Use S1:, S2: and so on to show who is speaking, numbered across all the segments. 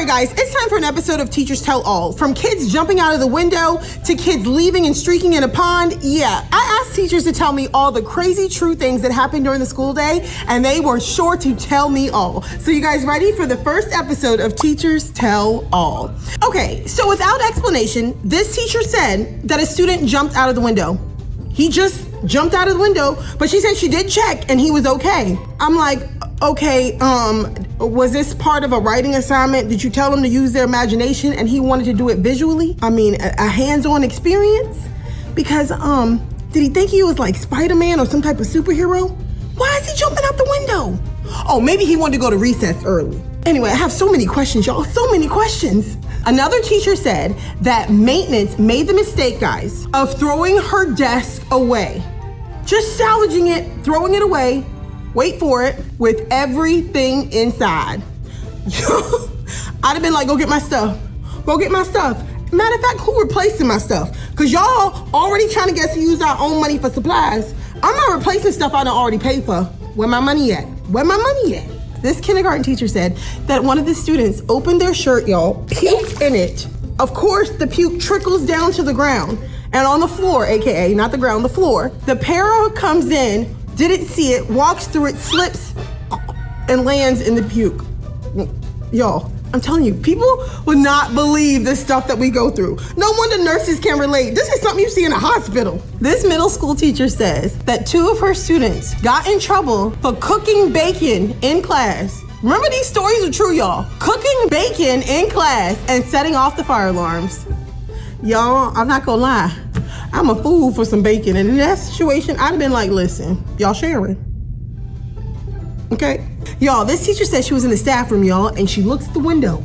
S1: right, guys, it's time for an episode of Teachers Tell All. From kids jumping out of the window to kids leaving and streaking in a pond. Yeah, I asked teachers to tell me all the crazy true things that happened during the school day, and they were sure to tell me all. So you guys ready for the first episode of Teachers Tell All? Okay, so without explanation, this teacher said that a student jumped out of the window. He just jumped out of the window, but she said she did check and he was okay. I'm like, okay, was this part of a writing assignment? Did you tell him to use their imagination and he wanted to do it visually? I mean, a hands-on experience? Because, did he think he was like Spider-Man or some type of superhero? Why is he jumping out the window? Oh, maybe he wanted to go to recess early. Anyway, I have so many questions, y'all, so many questions. Another teacher said that maintenance made the mistake, guys, of throwing her desk away. Just salvaging it, throwing it away, wait for it, with everything inside. I'd have been like, go get my stuff. Go get my stuff. Matter of fact, who replacing my stuff? Because y'all already trying to get to use our own money for supplies. I'm not replacing stuff I done already paid for. Where my money at? Where my money at? This kindergarten teacher said that one of the students opened their shirt, y'all, puked in it. Of course, the puke trickles down to the ground and on the floor, AKA, not the ground, the floor. The para comes in, didn't see it, walks through it, slips, and lands in the puke. Y'all, I'm telling you, people would not believe the stuff that we go through. No wonder nurses can relate. This is something you see in a hospital. This middle school teacher says that 2 of her students got in trouble for cooking bacon in class. Remember, these stories are true, y'all. Cooking bacon in class and setting off the fire alarms. Y'all, I'm not gonna lie. I'm a fool for some bacon. And in that situation, I'd have been like, listen, y'all sharing. Okay? Y'all, this teacher said she was in the staff room, y'all, and she looks at the window.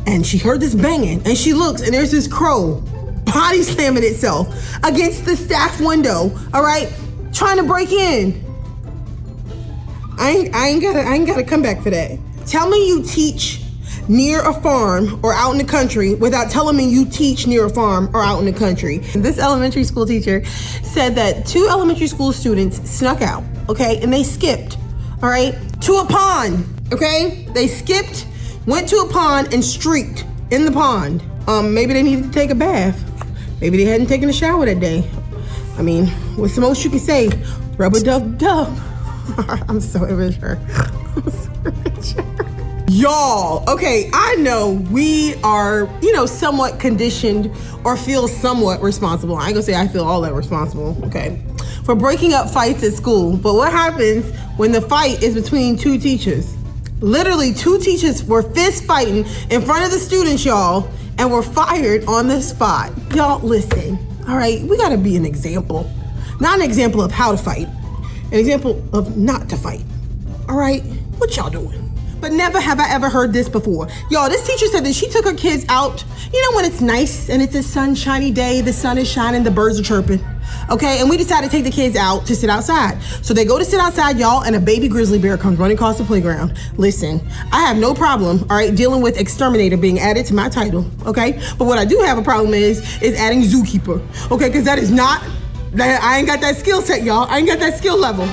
S1: And she heard this banging, and she looks, and there's this crow body slamming itself against the staff window, all right? Trying to break in. I ain't gotta come back for that. Tell me you teach near a farm or out in the country without telling me you teach near a farm or out in the country. This elementary school teacher said that 2 elementary school students snuck out, okay, and they skipped, all right, to a pond, okay? They skipped, went to a pond and streaked in the pond. Maybe they needed to take a bath. Maybe they hadn't taken a shower that day. I mean, what's the most you can say? Rub-a-dub-dub. I'm so immature. Y'all, okay, I know we are, somewhat conditioned or feel somewhat responsible. I ain't gonna say I feel all that responsible, okay, for breaking up fights at school. But what happens when the fight is between 2 teachers? Literally 2 teachers were fist fighting in front of the students, y'all, and were fired on the spot. Y'all, listen, all right, we gotta be an example. Not an example of how to fight, an example of not to fight. All right, what y'all doing? But never have I ever heard this before. Y'all, this teacher said that she took her kids out, when it's nice and it's a sunshiny day, the sun is shining, the birds are chirping, okay? And we decided to take the kids out to sit outside. So they go to sit outside, y'all, and a baby grizzly bear comes running across the playground. Listen, I have no problem, all right, dealing with exterminator being added to my title, okay? But what I do have a problem is adding zookeeper, okay? Because I ain't got that skill set, y'all. I ain't got that skill level.